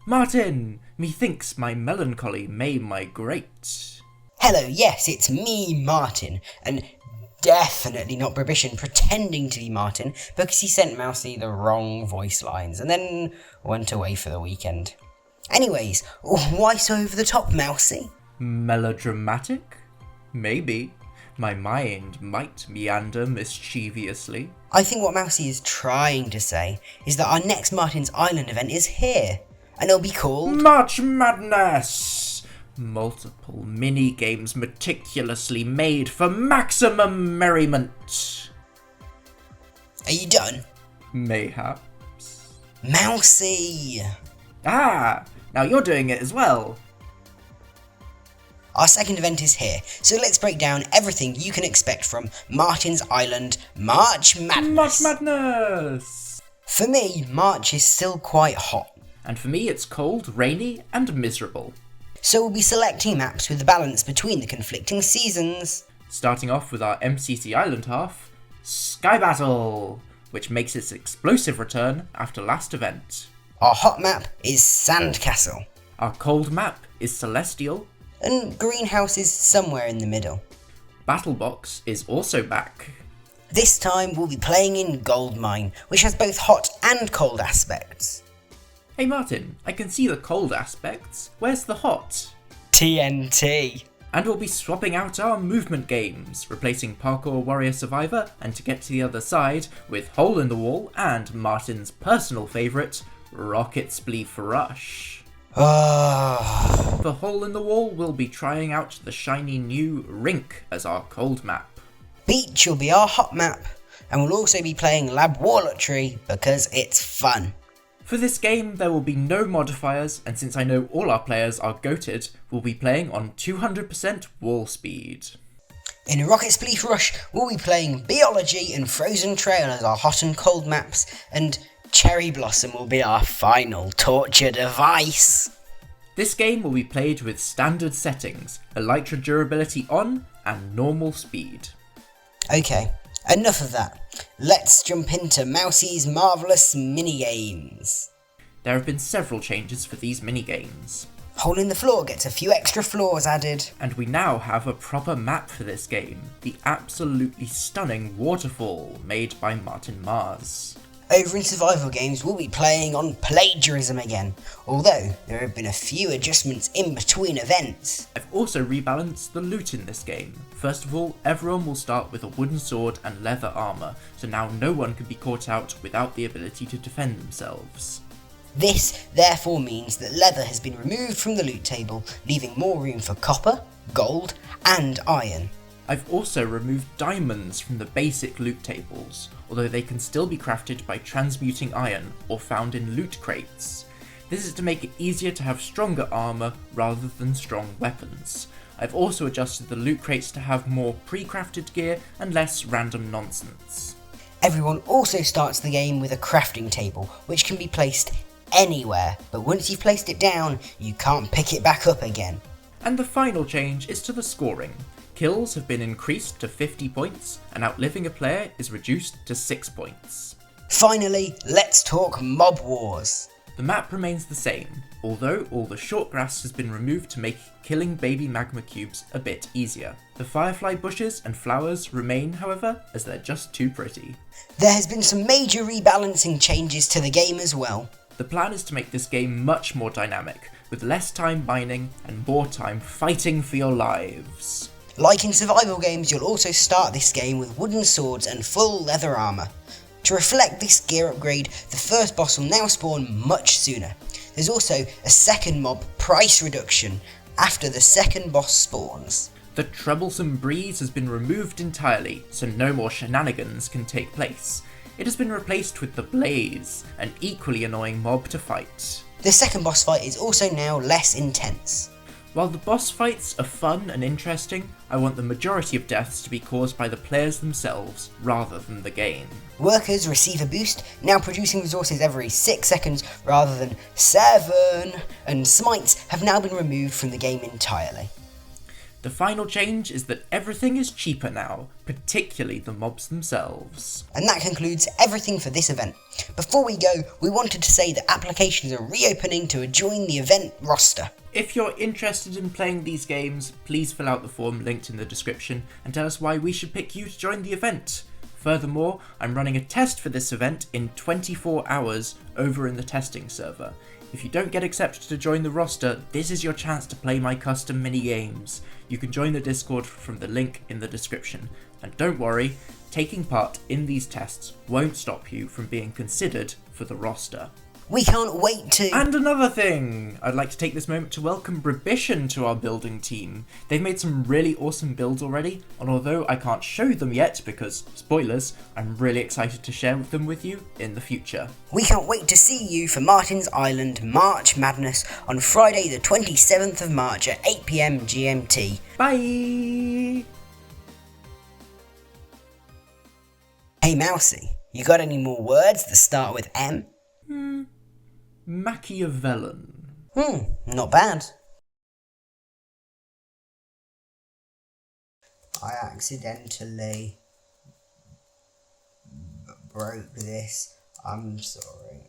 Martin, methinks my melancholy may migrate. Hello, yes, it's me, Martin, and definitely not Bribition pretending to be Martin because he sent Mousy the wrong voice lines and then went away for the weekend. Anyways, why so over the top, Mousy? Melodramatic? Maybe. My mind might meander mischievously. I think what Mousy is trying to say is that our next Martin's Island event is here, and it'll be called March Madness! Multiple mini-games meticulously made for maximum merriment. Are you done? Mayhaps. Mousy! Ah! Now you're doing it as well. Our second event is here, so let's break down everything you can expect from Martin's Island March Madness. March Madness! For me, March is still quite hot. And for me it's cold, rainy and miserable. So we'll be selecting maps with a balance between the conflicting seasons. Starting off with our MCC Island half, Sky Battle, which makes its explosive return after last event. Our hot map is Sandcastle. Our cold map is Celestial. And Greenhouse is somewhere in the middle. Battlebox is also back. This time we'll be playing in Goldmine, which has both hot and cold aspects. Hey Martin, I can see the cold aspects. Where's the hot? TNT. And we'll be swapping out our movement games, replacing Parkour Warrior Survivor and To Get to the Other Side with Hole in the Wall and Martin's personal favourite, Rocket Spleef Rush. For Hole in the Wall, we'll be trying out the shiny new Rink as our cold map. Beach will be our hot map, and we'll also be playing Lab Warlotry because it's fun. For this game, there will be no modifiers, and since I know all our players are goated, we'll be playing on 200% wall speed. In Rocket Spleef Rush, we'll be playing Biology and Frozen Trail as our hot and cold maps, and Cherry Blossom will be our final torture device. This game will be played with standard settings, Elytra durability on and normal speed. Okay, enough of that. Let's jump into Mousy's marvellous minigames. There have been several changes for these minigames. Hole in the Floor gets a few extra floors added. And we now have a proper map for this game, the absolutely stunning Waterfall made by Martin Mars. Over in survival games, we'll be playing on Plagiarism again, although there have been a few adjustments in between events. I've also rebalanced the loot in this game. First of all, everyone will start with a wooden sword and leather armour, so now no one can be caught out without the ability to defend themselves. This therefore means that leather has been removed from the loot table, leaving more room for copper, gold and iron. I've also removed diamonds from the basic loot tables, although they can still be crafted by transmuting iron or found in loot crates. This is to make it easier to have stronger armour rather than strong weapons. I've also adjusted the loot crates to have more pre-crafted gear and less random nonsense. Everyone also starts the game with a crafting table, which can be placed anywhere, but once you've placed it down, you can't pick it back up again. And the final change is to the scoring. Kills have been increased to 50 points, and outliving a player is reduced to 6 points. Finally, let's talk Mob Wars. The map remains the same, although all the short grass has been removed to make killing baby magma cubes a bit easier. The firefly bushes and flowers remain, however, as they're just too pretty. There has been some major rebalancing changes to the game as well. The plan is to make this game much more dynamic, with less time mining and more time fighting for your lives. Like in survival games, you'll also start this game with wooden swords and full leather armour. To reflect this gear upgrade, the first boss will now spawn much sooner. There's also a second mob price reduction after the second boss spawns. The troublesome breeze has been removed entirely, so no more shenanigans can take place. It has been replaced with the Blaze, an equally annoying mob to fight. The second boss fight is also now less intense. While the boss fights are fun and interesting, I want the majority of deaths to be caused by the players themselves, rather than the game. Workers receive a boost, now producing resources every 6 seconds rather than 7, and smites have now been removed from the game entirely. The final change is that everything is cheaper now, particularly the mobs themselves. And that concludes everything for this event. Before we go, we wanted to say that applications are reopening to join the event roster. If you're interested in playing these games, please fill out the form linked in the description and tell us why we should pick you to join the event. Furthermore, I'm running a test for this event in 24 hours over in the testing server. If you don't get accepted to join the roster, this is your chance to play my custom mini-games. You can join the Discord from the link in the description. And don't worry, taking part in these tests won't stop you from being considered for the roster. We can't wait to... And another thing! I'd like to take this moment to welcome Bribition to our building team. They've made some really awesome builds already, and although I can't show them yet because, spoilers, I'm really excited to share them with you in the future. We can't wait to see you for Martin's Island March Madness on Friday the 27th of March at 8 PM GMT. Bye! Hey Mousy, you got any more words that start with M? Machiavellan. Not bad. I accidentally broke this. I'm sorry.